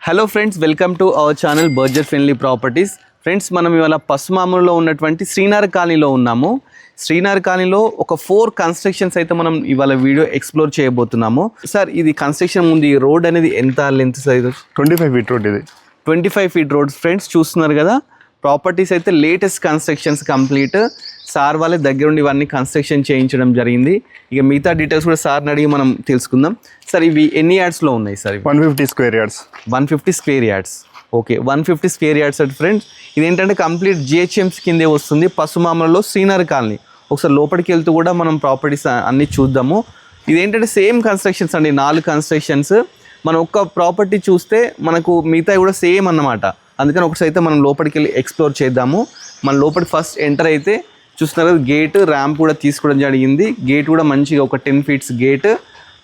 Hello friends, welcome to our channel budget friendly properties. Friends, మనం ఇవాళ పసుమాములో ఉన్నటువంటి శ్రీనగర్ కాలనీలో ఉన్నాము. శ్రీనగర్ కాలనీలో ఒక 4 కన్స్ట్రక్షన్స్ అయితే మనం ఇవాళ వీడియో ఎక్స్ప్లోర్ చేయబోతున్నాము. సార్, ఇది కన్స్ట్రక్షన్ ముందు ఈ రోడ్ అనేది ఎంత లెంత్ సైజ్? 25 feet road. ఇది 25 ఫీట్ రోడ్. ఫ్రెండ్స్ చూస్తున్నారు కదా, ప్రాపర్టీస్ అయితే లేటెస్ట్ కన్స్ట్రక్షన్స్ కంప్లీట్. సార్ వాళ్ళే దగ్గరుండి ఇవన్నీ కన్స్ట్రక్షన్ చేయించడం జరిగింది. ఇక మిగతా డీటెయిల్స్ కూడా సార్ని అడిగి మనం తెలుసుకుందాం. సార్, ఇవి ఎన్ని యార్డ్స్లో ఉన్నాయి sir? 150 square yards. 150 square yards. Okay, 150 square yards అంటే ఫ్రెండ్స్, ఇదేంటంటే కంప్లీట్ జిహెచ్ఎంసీ కిందే వస్తుంది. పసుమామలలో శ్రీనగర్ కాలనీ. ఒకసారి లోపలికి వెళ్తూ కూడా మనం ప్రాపర్టీస్ అన్నీ చూద్దాము. ఇదేంటంటే సేమ్ కన్స్ట్రక్షన్స్ అండి, 4 కన్స్ట్రక్షన్స్. మనం ఒక్క ప్రాపర్టీ చూస్తే మనకు మిగతా కూడా సేమ్ అన్నమాట. అందుకని ఒకసారి అయితే మనం లోపలికి వెళ్ళి ఎక్స్ప్లోర్ చేద్దాము. మన లోపలికి ఫస్ట్ ఎంటర్ అయితే చూస్తున్నారు కదా, గేట్ ర్యాంప్ కూడా తీసుకోవడం జరిగింది. గేట్ కూడా మంచిగా ఒక 10 ఫీట్స్ గేట్,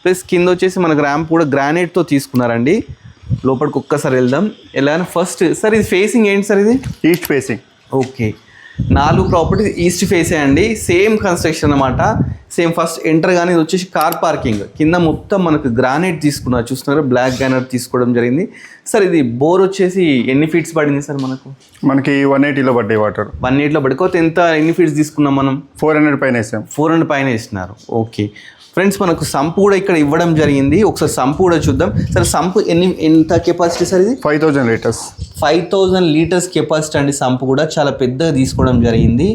ప్లస్ కింద వచ్చేసి మనకు ర్యాంప్ కూడా గ్రానైట్తో తీసుకున్నారండి. లోపలికి ఒక్కసారి వెళ్దాం. ఎలా ఫస్ట్ సార్, ఇది ఫేసింగ్ ఏంటి సార్? ఇది east facing. Okay, 4 properties east ఫేసే అండి. సేమ్ కన్స్ట్రక్షన్ అన్నమాట. సేమ్ ఫస్ట్ ఎంటర్ కానీ ఇది వచ్చేసి కార్ పార్కింగ్. కింద మొత్తం మనకు గ్రానైట్ తీసుకున్నారు. చూస్తున్నారు, బ్లాక్ గ్రానైట్ తీసుకోవడం జరిగింది. సార్, ఇది బోర్ వచ్చేసి ఎన్ని ఫీట్స్ పడింది సార్? మనకి 180లో పడ్డాయి వాటర్. 180లో పడుకోతే ఎన్ని ఫీట్స్ తీసుకున్నాం మనం? 400 పైన వేసాం. 400 పైన వేసినారు. ఓకే ఫ్రెండ్స్, మనకు సంపు కూడా ఇక్కడ ఇవ్వడం జరిగింది. ఒకసారి సంపు కూడా చూద్దాం. సార్, సంపు ఎంత కెపాసిటీ సార్? ఇది 5000 లీటర్స్. 5000 లీటర్స్ కెపాసిటీ అండి. సంపు కూడా చాలా పెద్దగా తీసుకోవడం జరిగింది.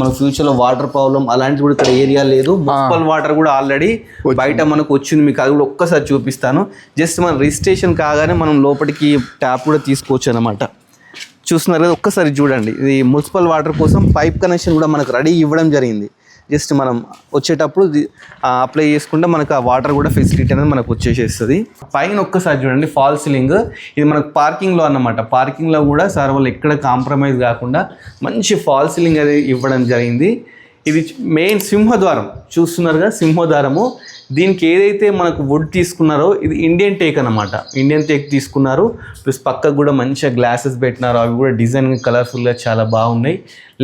మన ఫ్యూచర్లో వాటర్ ప్రాబ్లం అలాంటిది కూడా ఇక్కడ ఏరియా లేదు. మున్సిపల్ వాటర్ కూడా ఆల్రెడీ బయట మనకు వచ్చింది. మీకు అది కూడా ఒక్కసారి చూపిస్తాను. జస్ట్ మన రిజిస్ట్రేషన్ కాగానే మనం లోపలికి ట్యాప్ కూడా తీసుకోవచ్చు అనమాట. చూస్తున్నారు కదా, ఒక్కసారి చూడండి. ఇది మున్సిపల్ వాటర్ కోసం పైప్ కనెక్షన్ కూడా మనకు రెడీ ఇవ్వడం జరిగింది. జస్ట్ మనం వచ్చేటప్పుడు అప్లై చేసుకుంటే మనకు ఆ వాటర్ కూడా ఫెసిలిటీ అనేది మనకు వచ్చేసేస్తుంది. పైన ఒక్కసారి చూడండి, ఫాల్ సీలింగ్. ఇది మనకు పార్కింగ్లో అన్నమాట. పార్కింగ్లో కూడా సార్ వాళ్ళు ఎక్కడ కాంప్రమైజ్ కాకుండా మంచి ఫాల్ సీలింగ్ అనేది ఇవ్వడం జరిగింది. ఇది మెయిన్ సింహద్వారం చూస్తున్నారు కదా, సింహద్వారము. దీనికి ఏదైతే మనకు వుడ్ తీసుకున్నారో ఇది ఇండియన్ టేక్ అన్నమాట. ఇండియన్ టేక్ తీసుకున్నారు. ప్లస్ పక్కకు కూడా మంచిగా గ్లాసెస్ పెట్టినారు. అవి కూడా డిజైన్ కలర్ఫుల్గా చాలా బాగున్నాయి.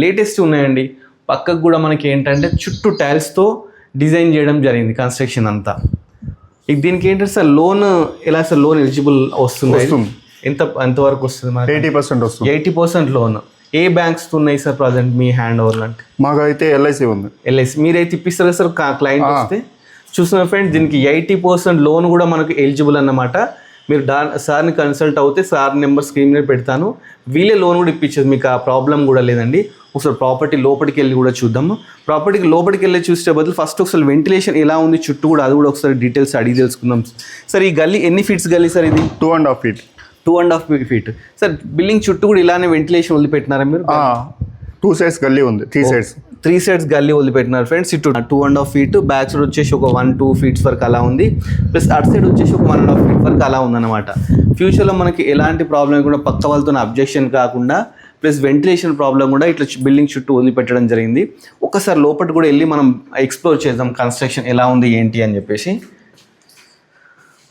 లేటెస్ట్ ఉన్నాయండి. పక్కకు కూడా మనకి ఏంటంటే చుట్టూ టైల్స్తో డిజైన్ చేయడం జరిగింది కన్స్ట్రక్షన్ అంతా. దీనికి ఏంటంటే సార్, లోన్ ఎలా సార్? లోన్ ఎలిజిబుల్ వస్తుంది? ఎంతవరకు వస్తుంది? 80% వస్తుంది. 80% లోన్. ఏ బ్యాంక్స్ ఉన్నాయి సార్ ప్రజెంట్ మీ హ్యాండ్ ఓవర్ అంటే? మాకు అయితే ఎల్ఐసి ఉంది. ఎల్ఐసి మీరైతే ఇప్పిస్తారు సార్ క్లయింట్ వస్తే? చూస్తున్నారు ఫ్రెండ్స్, దీనికి 80% లోన్ కూడా మనకు ఎలిజిబుల్ అన్నమాట. మీరు సార్ని కన్సల్ట్ అవుతే సార్ నెంబర్ స్క్రీన్ మీద పెడతాను. వీళ్ళే లోన్ కూడా ఇప్పించేది, మీకు ఆ ప్రాబ్లం కూడా లేదండి. ఒకసారి ప్రాపర్టీ లోపలికి వెళ్ళి కూడా చూద్దాము. ప్రాపర్టీకి లోపలికి వెళ్ళి చూసే బదులు ఫస్ట్ ఒకసారి వెంటిలేషన్ ఎలా ఉంది చుట్టూ కూడా అది కూడా ఒకసారి డీటెయిల్స్ అడిగి తెలుసుకుందాం. సార్, ఈ గల్లీ ఎన్ని ఫీట్స్ గల్లీ సార్? ఇది 2.5 ఫీట్. 2.5 ఫీట్. సార్, బిల్డింగ్ చుట్టూ కూడా ఇలానే వెంటిలేషన్ వదిలిపెట్టినారా మీరు? 2 సైడ్స్ గల్లీ ఉంది. 3 సైడ్స్ గల్లీ వదిలిపెట్టినారు ఫ్రెండ్స్. ఇటు 2.5 ఫీట్, బ్యాక్ సైడ్ వచ్చేసి ఒక 1-2 ఫీట్స్ వరకు అలా ఉంది. ప్లస్ అటు సైడ్ వచ్చేసి ఒక 1.5 ఫీట్ వరకు అలా ఉందన్నమాట. ఫ్యూచర్లో మనకి ఎలాంటి ప్రాబ్లం కూడా పక్క వాళ్ళతో అబ్జెక్షన్ కాకుండా, ప్లస్ వెంటిలేషన్ ప్రాబ్లం కూడా ఇట్లా బిల్డింగ్ చుట్టూ వదిలిపెట్టడం జరిగింది. ఒకసారి లోపల కూడా వెళ్ళి మనం ఎక్స్ప్లోర్ చేద్దాం కన్స్ట్రక్షన్ ఎలా ఉంది ఏంటి అని చెప్పేసి.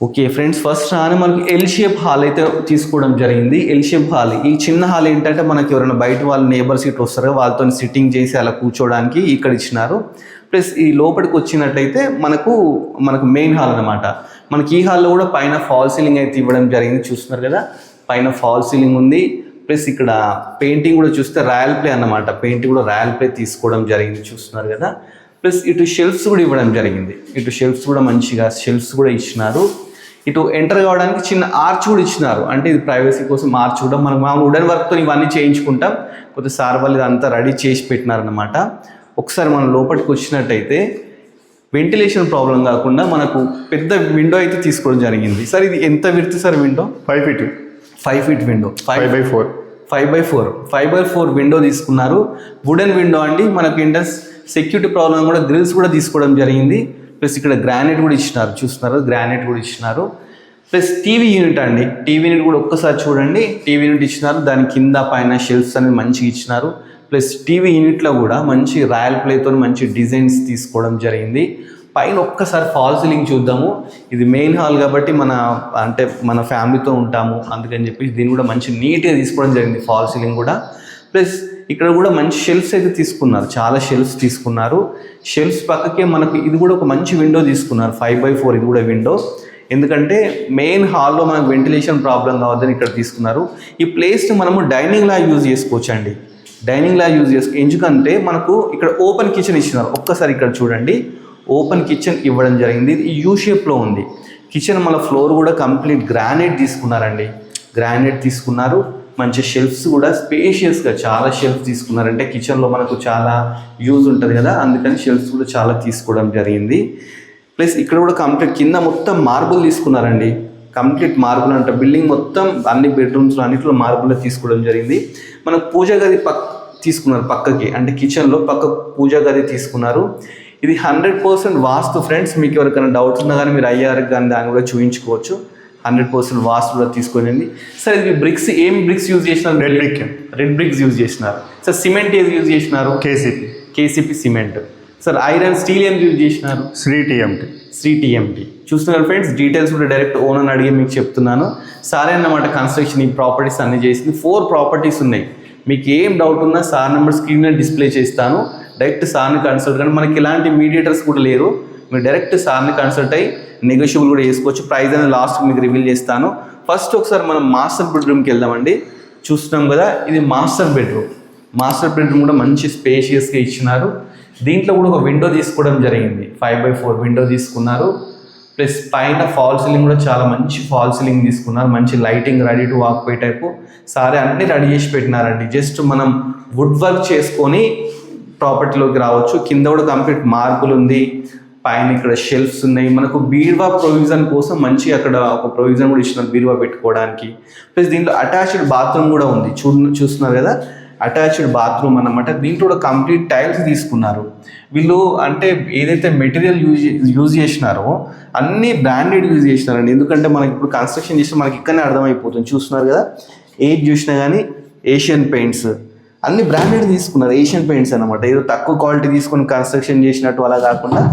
ఓకే ఫ్రెండ్స్, ఫస్ట్ రాని మనకి ఎల్ షేప్ హాల్ అయితే తీసుకోవడం జరిగింది. L shape hall. ఈ చిన్న హాల్ ఏంటంటే మనకి ఎవరైనా బయట వాళ్ళు నేబర్స్ ఇట్లా వస్తారు, వాళ్ళతో సిట్టింగ్ చేసి అలా కూర్చోవడానికి ఇక్కడ ఇచ్చినారు. ప్లస్ ఈ లోపలికి వచ్చినట్టయితే మనకు మెయిన్ హాల్ అనమాట. మనకి ఈ హాల్లో కూడా పైన ఫాల్ సీలింగ్ అయితే ఇవ్వడం జరిగింది. చూస్తున్నారు కదా, పైన ఫాల్ సీలింగ్ ఉంది. ప్లస్ ఇక్కడ పెయింటింగ్ కూడా చూస్తే రాయల్ ప్లే అన్నమాట. పెయింటింగ్ కూడా రాయల్ ప్లే తీసుకోవడం జరిగింది. చూస్తున్నారు కదా. ప్లస్ ఇటు షెల్ఫ్స్ కూడా ఇవ్వడం జరిగింది. ఇటు షెల్ఫ్స్ కూడా మంచిగా షెల్ఫ్స్ కూడా ఇచ్చినారు. ఇటు ఎంటర్ కావడానికి చిన్న ఆర్చ్ కూడా ఇచ్చినారు. అంటే ఇది ప్రైవసీ కోసం ఆర్చ్ కూడా మనం వుడెన్ వర్క్తో ఇవన్నీ చేయించుకుంటాం. కొద్దిగా సార్ వాళ్ళు ఇదంతా రెడీ చేసి పెట్టినారనమాట. ఒకసారి మనం లోపలికి వచ్చినట్టయితే వెంటిలేషన్ ప్రాబ్లం కాకుండా మనకు పెద్ద విండో అయితే తీసుకోవడం జరిగింది. సార్, ఇది ఎంత width sir window? 5 feet. 5 feet window. 5x4. 5x4 window తీసుకున్నారు. వుడెన్ విండో అండి. మనకు ఏంటంటే సెక్యూరిటీ ప్రాబ్లం కూడా గ్రిల్స్ కూడా తీసుకోవడం జరిగింది. ప్లస్ ఇక్కడ గ్రానైట్ కూడా ఇచ్చినారు. చూస్తున్నారు, గ్రానైట్ కూడా ఇచ్చినారు. ప్లస్ టీవీ యూనిట్ అండి. టీవీ యూనిట్ కూడా ఒక్కసారి చూడండి. టీవీ యూనిట్ ఇచ్చినారు. దాని కింద పైన షెల్ఫ్స్ అనేది మంచిగా ఇచ్చినారు. ప్లస్ టీవీ యూనిట్లో కూడా మంచి రాయల్ ప్లేతో మంచి డిజైన్స్ తీసుకోవడం జరిగింది. పైన ఒక్కసారి ఫాల్ సీలింగ్ చూద్దాము. ఇది మెయిన్ హాల్ కాబట్టి మన ఫ్యామిలీతో ఉంటాము, అందుకని చెప్పి దీన్ని కూడా మంచి నీట్గా తీసుకోవడం జరిగింది ఫాల్ సీలింగ్ కూడా. ప్లస్ ఇక్కడ కూడా మంచి షెల్ఫ్స్ అయితే తీసుకున్నారు. చాలా షెల్ఫ్స్ తీసుకున్నారు. షెల్ఫ్స్ పక్కకే మనకు ఇది కూడా ఒక మంచి విండో తీసుకున్నారు. 5x4 ఇది కూడా విండో. ఎందుకంటే మెయిన్ హాల్లో మనకు వెంటిలేషన్ ప్రాబ్లం కావద్దని ఇక్కడ తీసుకున్నారు. ఈ ప్లేస్ని మనము డైనింగ్ లా యూజ్ చేసుకోవచ్చు అండి. డైనింగ్ లా యూజ్ చేసుకో, ఎందుకంటే మనకు ఇక్కడ ఓపెన్ కిచెన్ ఇచ్చినారు. ఒక్కసారి ఇక్కడ చూడండి, ఓపెన్ కిచెన్ ఇవ్వడం జరిగింది. ఇది యూ షేప్లో ఉంది కిచెన్. మన ఫ్లోర్ కూడా కంప్లీట్ గ్రానైట్ తీసుకున్నారండి, గ్రానైట్ తీసుకున్నారు. మంచి షెల్ఫ్స్ కూడా స్పేషియస్గా చాలా షెల్ఫ్స్ తీసుకున్నారంటే కిచెన్లో మనకు చాలా యూజ్ ఉంటుంది కదా, అందుకని షెల్ఫ్స్ కూడా చాలా తీసుకోవడం జరిగింది. ప్లస్ ఇక్కడ కూడా కంప్లీట్ కింద మొత్తం మార్బుల్ తీసుకున్నారండి. కంప్లీట్ మార్బుల్ అంట, బిల్డింగ్ మొత్తం అన్ని బెడ్రూమ్స్లో అన్నింటిలో మార్బుల్ తీసుకోవడం జరిగింది. మనకు పూజ గది తీసుకున్నారు పక్కకి, అంటే కిచెన్లో పక్క పూజ గది తీసుకున్నారు. ఇది 100% వాస్తు ఫ్రెండ్స్. మీకు ఎవరికైనా డౌట్స్ ఉన్నా కానీ మీరు అయ్యారు కానీ దాన్ని కూడా చూపించుకోవచ్చు. 100% వాస్తు కూడా తీసుకునేది. సార్ ఇది బ్రిక్స్ ఏం బ్రిక్స్ యూజ్ చేసినారు? రెడ్ బ్రిక్స్ యూజ్ చేసినారు. సార్ సిమెంట్ ఏది యూజ్ చేసినారు? KCP cement. Sir iron steel ఏం యూజ్ చేసినారు? శ్రీ టీఎంటీ. చూస్తున్నారు ఫ్రెండ్స్, డీటెయిల్స్ కూడా డైరెక్ట్ ఓనర్ని అడిగి మీకు చెప్తున్నాను. సారే అన్నమాట కన్స్ట్రక్షన్ ఈ ప్రాపర్టీస్ అన్ని చేసింది. 4 ప్రాపర్టీస్ ఉన్నాయి. మీకు ఏం డౌట్ ఉన్నా సార్ నెంబర్ స్క్రీన్ మీద డిస్ప్లే చేస్తాను, డైరెక్ట్ సార్ని కన్సల్ట్ కానీ. మనకి ఇలాంటి మీడియేటర్స్ కూడా లేరు, మీరు డైరెక్ట్ సార్ని కన్సల్ట్ అయ్యి నెగోషియబుల్ కూడా చేసుకోవచ్చు. ప్రైస్ అనేది లాస్ట్ మీకు రివీల్ చేస్తాను. ఫస్ట్ ఒకసారి మనం మాస్టర్ బెడ్రూమ్కి వెళ్దామండి. చూస్తున్నాం కదా, ఇది మాస్టర్ బెడ్రూమ్. మాస్టర్ బెడ్రూమ్ కూడా మంచి స్పేషియస్గా ఇచ్చినారు. దీంట్లో కూడా ఒక విండో తీసుకోవడం జరిగింది, 5x4 విండో తీసుకున్నారు. ప్లస్ పైన ఫాల్ సీలింగ్ కూడా చాలా మంచి ఫాల్ సీలింగ్ తీసుకున్నారు. మంచి lighting, ready to walkway type సారే అన్నీ రెడీ చేసి పెట్టినారండి. జస్ట్ మనం వుడ్ వర్క్ చేసుకొని ప్రాపర్టీలోకి రావచ్చు. కింద కూడా కంప్లీట్ మార్బుల్ ఉంది, పైన ఇక్కడ షెల్ఫ్స్ ఉన్నాయి. మనకు బీరువా ప్రొవిజన్ కోసం మంచి అక్కడ ఒక ప్రొవిజన్ కూడా ఇచ్చినారు బీరువా పెట్టుకోవడానికి. ప్లస్ దీంట్లో అటాచ్డ్ బాత్రూమ్ కూడా ఉంది. చూస్తున్నారు కదా, అటాచ్డ్ బాత్రూమ్ అన్నమాట. దీంట్లో కూడా కంప్లీట్ టైల్స్ తీసుకున్నారు వీళ్ళు. అంటే ఏదైతే మెటీరియల్ యూజ్ చేసినారో అన్నీ బ్రాండెడ్ యూజ్ చేసినారండి. ఎందుకంటే మనకి ఇప్పుడు కన్స్ట్రక్షన్ చేస్తే మనకి ఇక్కడనే అర్థమైపోతుంది. చూస్తున్నారు కదా, ఏది చూసినా కానీ ఏషియన్ పెయింట్స్ అన్ని బ్రాండెడ్ తీసుకున్నారు. ఏషియన్ పెయింట్స్ అనమాట. ఏదో తక్కువ క్వాలిటీ తీసుకొని కన్స్ట్రక్షన్ చేసినట్టు అలా కాకుండా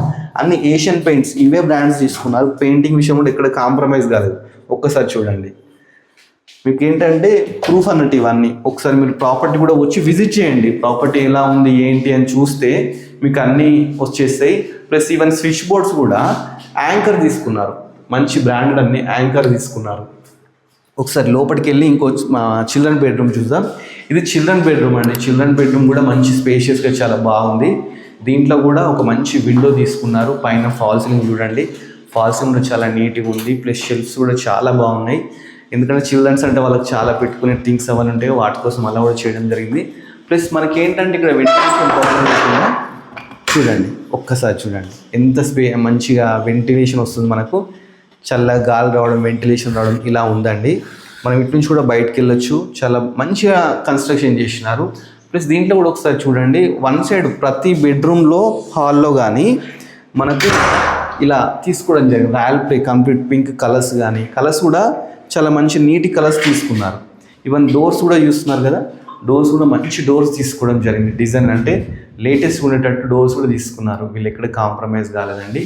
అన్ని ఏషియన్ పెయింట్స్, ఇవే బ్రాండ్స్ తీసుకున్నారు. పెయింటింగ్ విషయం కూడా ఇక్కడ కాంప్రమైజ్ కాలేదు. ఒక్కసారి చూడండి, మీకు ఏంటంటే ప్రూఫ్ అన్నట్టు ఇవన్నీ. ఒకసారి మీరు ప్రాపర్టీ కూడా వచ్చి విజిట్ చేయండి, ప్రాపర్టీ ఎలా ఉంది ఏంటి అని చూస్తే మీకు అన్నీ వచ్చేస్తాయి. ప్లస్ ఈవెన్ స్విచ్ బోర్డ్స్ కూడా యాంకర్ తీసుకున్నారు, మంచి బ్రాండెడ్ అన్ని యాంకర్ తీసుకున్నారు. ఒకసారి లోపలికి వెళ్ళి ఇంకో చిల్డ్రన్ బెడ్రూమ్ చూద్దాం. ఇది చిల్డ్రన్ బెడ్రూమ్ అండి. చిల్డ్రన్ బెడ్రూమ్ కూడా మంచి స్పేషియస్గా చాలా బాగుంది. దీంట్లో కూడా ఒక మంచి విండో తీసుకున్నారు. పైన ఫాల్ సీలింగ్ చూడండి, ఫాల్ సీలింగ్ కూడా చాలా నీట్గా ఉంది. ప్లస్ షెల్ఫ్స్ కూడా చాలా బాగున్నాయి. ఎందుకంటే చిల్డ్రన్స్ అంటే వాళ్ళకి చాలా పెట్టుకునే థింగ్స్ అవన్నీ ఉంటాయి, వాటి కోసం అలా కూడా చేయడం జరిగింది. ప్లస్ మనకి ఏంటంటే ఇక్కడ వెంటిలేషన్ ప్రాబ్లం లేకుండా చూడండి, ఒక్కసారి చూడండి ఎంత మంచిగా వెంటిలేషన్ వస్తుంది. మనకు చల్లగా గాలి రావడం, వెంటిలేషన్ రావడం ఇలా ఉందండి. మనం ఇటు నుంచి కూడా బయటకు వెళ్ళొచ్చు. చాలా మంచిగా కన్స్ట్రక్షన్ చేసినారు. ప్లస్ దీంట్లో కూడా ఒకసారి చూడండి, వన్ సైడ్ ప్రతి బెడ్రూమ్లో, హాల్లో కానీ మనకు ఇలా తీసుకోవడం జరిగింది. Royal play complete pink colours కానీ, కలర్స్ కూడా చాలా మంచి నీటి కలర్స్ తీసుకున్నారు. ఈవెన్ డోర్స్ కూడా చూస్తున్నారు కదా, డోర్స్ కూడా మంచి డోర్స్ తీసుకోవడం జరిగింది. డిజైన్ అంటే లేటెస్ట్ ఉండేటట్టు డోర్స్ కూడా తీసుకున్నారు. వీళ్ళు ఎక్కడ కాంప్రమైజ్ కాలేదండి.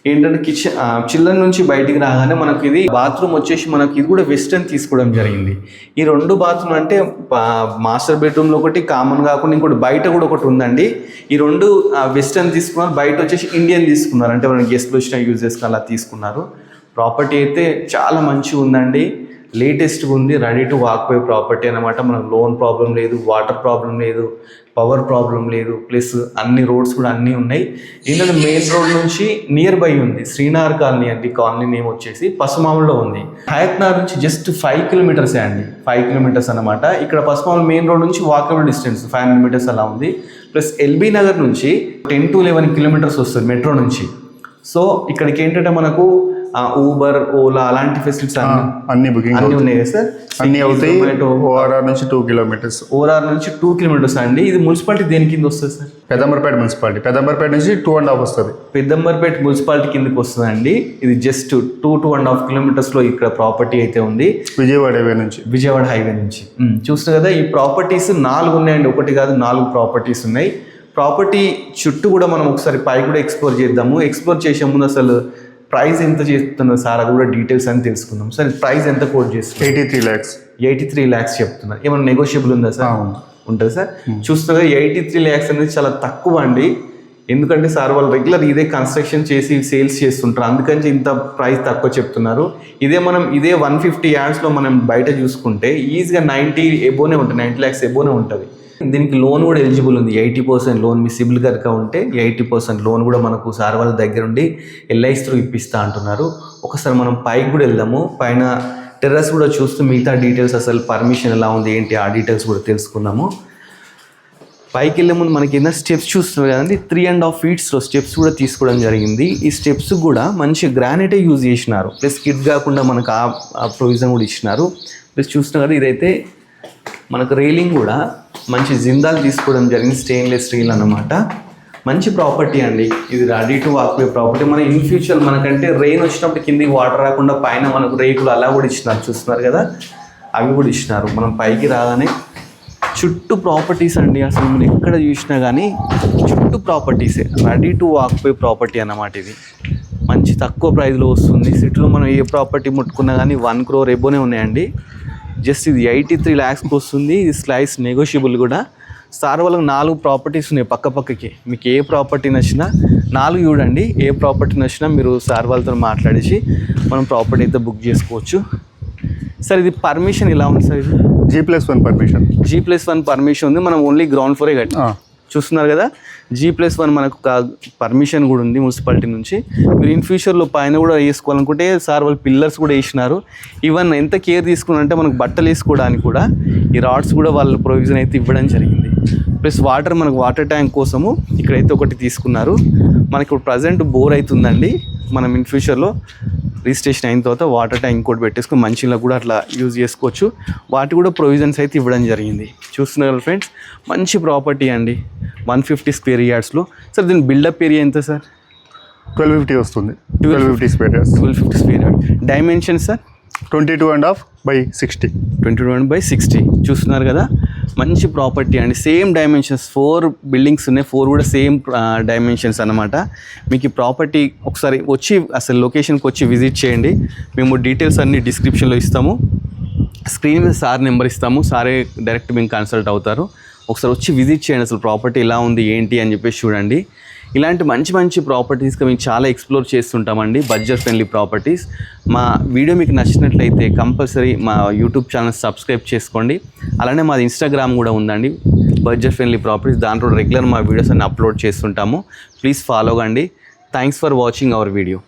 ఏంటంటే కిచెన్ చిల్డ్రన్ నుంచి బయటికి రాగానే మనకి ఇది బాత్రూమ్ వచ్చేసి మనకి ఇది కూడా వెస్టర్న్ తీసుకోవడం జరిగింది. ఈ 2 బాత్రూమ్ అంటే మాస్టర్ బెడ్రూమ్లో ఒకటి కామన్ కాకుండా ఇంకోటి బయట కూడా ఒకటి ఉందండి. ఈ 2 వెస్టర్న్ తీసుకున్నారు, బయట వచ్చేసి ఇండియన్ తీసుకున్నారు. అంటే మనం గెస్ట్లు వచ్చిన యూజ్ చేసుకుని అలా తీసుకున్నారు. ప్రాపర్టీ అయితే చాలా మంచిగా ఉందండి, లేటెస్ట్గా ఉంది. రెడీ టు వాక్వే ప్రాపర్టీ అనమాట. మనకు లోన్ ప్రాబ్లం లేదు, వాటర్ ప్రాబ్లం లేదు, పవర్ ప్రాబ్లం లేదు. ప్లస్ అన్ని రోడ్స్ కూడా అన్నీ ఉన్నాయి. ఏంటంటే మెయిన్ రోడ్ నుంచి నియర్ బై ఉంది శ్రీనగర్ కాలనీ అండి. కాలనీ నేమ్ వచ్చేసి పసుమాములో ఉంది. హయత్నగర్ నుంచి జస్ట్ 5 కిలోమీటర్సే అండి, 5 కిలోమీటర్స్ అనమాట. ఇక్కడ పసుమాముల మెయిన్ రోడ్ నుంచి వాకబుల్ డిస్టెన్స్ 500 మీటర్స్ అలా ఉంది. ప్లస్ ఎల్బీ నగర్ నుంచి 10 to 11 కిలోమీటర్స్ వస్తుంది మెట్రో నుంచి. సో ఇక్కడికి ఏంటంటే మనకు ఊబర్, ఓలా అలాంటి ఫెసిలిటీస్ అన్ని బుకింగ్ అన్నీ ఉన్నాయి సార్. అన్ని అవుతాయి. ఓఆర్ఆర్ నుంచి 2 కిలోమీటర్స్. ఓఆర్ఆర్ నుంచి 2 కిలోమీటర్స్ అండి. ఇది మున్సిపాలిటీ దేని కింద వస్తుంది సార్? పెద్దంబర్పేట మున్సిపాలిటీ. పెద్దంబర్పేట నుంచి 2.5 వస్తుంది. పెద్దంబర్పేట మున్సిపాలిటీ కిందకి వస్తుందండి. ఇది జస్ట్ 2.5 కిలోమీటర్స్లో ఇక్కడ ప్రాపర్టీ అయితే ఉంది, విజయవాడ హైవే నుంచి. చూస్తారు కదా, ఈ ప్రాపర్టీస్ 4 ఉన్నాయండి, ఒకటి కాదు 4 ప్రాపర్టీస్ ఉన్నాయి. ప్రాపర్టీ చుట్టూ కూడా మనం ఒకసారి పై కూడా ఎక్స్ప్లోర్ చేద్దాము. ఎక్స్ప్లోర్ చేసే ముందు అసలు ప్రైస్ ఎంత చేస్తున్నారు సార్, అది కూడా డీటెయిల్స్ అని తెలుసుకుందాం. సార్ ప్రైస్ ఎంత కోట్ చేస్తున్నారు? 83 lakhs చెప్తున్నారు. ఏమైనా నెగోషియబుల్ ఉందా సార్? ఉంటుంది సార్. చూస్తున్నారు 83 lakhs అనేది చాలా తక్కువ అండి. ఎందుకంటే సార్ వాళ్ళు రెగ్యులర్ ఇదే కన్స్ట్రక్షన్ చేసి సేల్స్ చేస్తుంటారు, అందుకని ఇంత ప్రైస్ తక్కువ చెప్తున్నారు. ఇదే 150 యార్డ్స్లో మనం బయట చూసుకుంటే ఈజీగా 90 ఎబోనే ఉంటుంది, 90 lakhs ఎబోనే ఉంటుంది. దీనికి లోన్ కూడా ఎలిజిబుల్ ఉంది. 80% లోన్ మీ సిబిల్ కనుక ఉంటే 80% లోన్ కూడా మనకు సార్ వాళ్ళ దగ్గర ఉండి LIC త్రూ ఇప్పిస్తా అంటున్నారు. ఒకసారి మనం పైకి కూడా వెళ్దాము, పైన టెర్రస్ కూడా చూస్తూ మిగతా డీటెయిల్స్ అసలు పర్మిషన్ ఎలా ఉంది ఏంటి ఆ డీటెయిల్స్ కూడా తెలుసుకుందాము. పైకి వెళ్ళే ముందు మనకి ఏదైనా స్టెప్స్ చూస్తున్నారు కదండి, 3.5 feet స్టెప్స్ కూడా తీసుకోవడం జరిగింది. ఈ స్టెప్స్ కూడా మంచి గ్రానైటే యూజ్ చేసినారు, ప్లస్ కిడ్ కాకుండా మనకు ఆ ప్రొవిజన్ కూడా ఇచ్చినారు. ప్లస్ చూస్తున్నారు కదా, ఇదైతే మనకు రైలింగ్ కూడా మంచి జిందాల్ తీసుకోవడం జరిగింది, స్టెయిన్లెస్ స్టీల్ అన్నమాట. మంచి ప్రాపర్టీ అండి, ఇది రెడీ టు వాక్వే ప్రాపర్టీ. మన ఇన్ ఫ్యూచర్ మనకంటే రెయిన్ వచ్చినప్పుడు కిందికి వాటర్ రాకుండా పైన మనకు రేకులు అలా కూడా ఇచ్చినారు, చూస్తున్నారు కదా, అవి కూడా ఇచ్చినారు. మనం పైకి రాగానే చుట్టూ ప్రాపర్టీస్ అండి, అసలు మనం ఎక్కడ చూసినా కానీ చుట్టూ ప్రాపర్టీసే, రెడీ టు వాక్వే ప్రాపర్టీ అన్నమాట. ఇది మంచి తక్కువ ప్రైస్లో వస్తుంది. సిటీలో మనం ఏ ప్రాపర్టీ ముట్టుకున్నా కానీ 1 crore ఎబోనే ఉన్నాయండి. జస్ట్ ఇది 83 lakhsకి వస్తుంది. ఇది స్లైస్ నెగోషియబుల్ కూడా. సార్ వాళ్ళకి 4 ప్రాపర్టీస్ ఉన్నాయి పక్కకి. మీకు ఏ ప్రాపర్టీ నచ్చినా 4 చూడండి, ఏ ప్రాపర్టీ నచ్చినా మీరు సార్ వాళ్ళతో మాట్లాడేసి మనం ప్రాపర్టీ అయితే బుక్ చేసుకోవచ్చు. సార్ ఇది పర్మిషన్ ఎలా ఉంది సార్? ఇది G+1 పర్మిషన్. G+1 పర్మిషన్ ఉంది. మనం ఓన్లీ గ్రౌండ్ ఫ్లోరే కట్టి చూస్తున్నారు కదా, G+1 మనకు పర్మిషన్ కూడా ఉంది మున్సిపాలిటీ నుంచి. మీరు ఇన్ ఫ్యూచర్లో పైన కూడా వేసుకోవాలనుకుంటే సార్ వాళ్ళు పిల్లర్స్ కూడా వేసినారు. ఈవెన్ ఎంత కేర్ తీసుకున్నారంటే మనకు బట్టలు వేసుకోవడానికి కూడా ఈ రాడ్స్ కూడా వాళ్ళు ప్రొవిజన్ అయితే ఇవ్వడం జరిగింది. ప్లస్ మనకు వాటర్ ట్యాంక్ కోసము ఇక్కడైతే ఒకటి తీసుకున్నారు. మనకి ఇప్పుడు ప్రజెంట్ బోర్ అవుతుందండి, మనం ఇన్ ఫ్యూచర్లో రిజిస్ట్రేషన్ అయిన తర్వాత వాటర్ ట్యాంక్ ఇంకోటి పెట్టేసుకొని మంచిగా కూడా అట్లా యూజ్ చేసుకోవచ్చు. వాటి కూడా ప్రొవిజన్స్ అయితే ఇవ్వడం జరిగింది. చూస్తున్నారు ఫ్రెండ్స్, మంచి ప్రాపర్టీ అండి, 150 square yardsలో. సార్ దీని బిల్డప్ ఏరియా ఎంత సార్? 1250 వస్తుంది. 1250 square yards. 1250 square yards. Dimension sir 22.5/60. 22/60. చూస్తున్నారు కదా, మంచి ప్రాపర్టీ అండి. సేమ్ డైమెన్షన్స్, 4 buildings ఉన్నాయి, 4 కూడా సేమ్ డైమెన్షన్స్ అన్నమాట. మీకు ఈ ప్రాపర్టీ ఒకసారి వచ్చి అసలు లొకేషన్కి వచ్చి విజిట్ చేయండి. మేము డీటెయిల్స్ అన్నీ డిస్క్రిప్షన్లో ఇస్తాము, స్క్రీన్ మీద సార్ నెంబర్ ఇస్తాము, సారే డైరెక్ట్ మేము కన్సల్ట్ అవుతారు. ఒకసారి వచ్చి విజిట్ చేయండి, అసలు ప్రాపర్టీ ఎలా ఉంది ఏంటి అని చెప్పేసి చూడండి. ఇలాంటి మంచి ప్రాపర్టీస్గా మేము చాలా ఎక్స్ప్లోర్ చేస్తుంటామండి, బడ్జెట్ ఫ్రెండ్లీ ప్రాపర్టీస్. మా వీడియో మీకు నచ్చినట్లయితే కంపల్సరీ మా యూట్యూబ్ ఛానల్ సబ్స్క్రైబ్ చేసుకోండి. అలానే మాది ఇన్స్టాగ్రామ్ కూడా ఉందండి, బడ్జెట్ ఫ్రెండ్లీ ప్రాపర్టీస్. దాంట్లో రెగ్యులర్ మా వీడియోస్ అన్ని అప్లోడ్ చేస్తుంటాము. ప్లీజ్ ఫాలో కండి. Thanks for watching our video.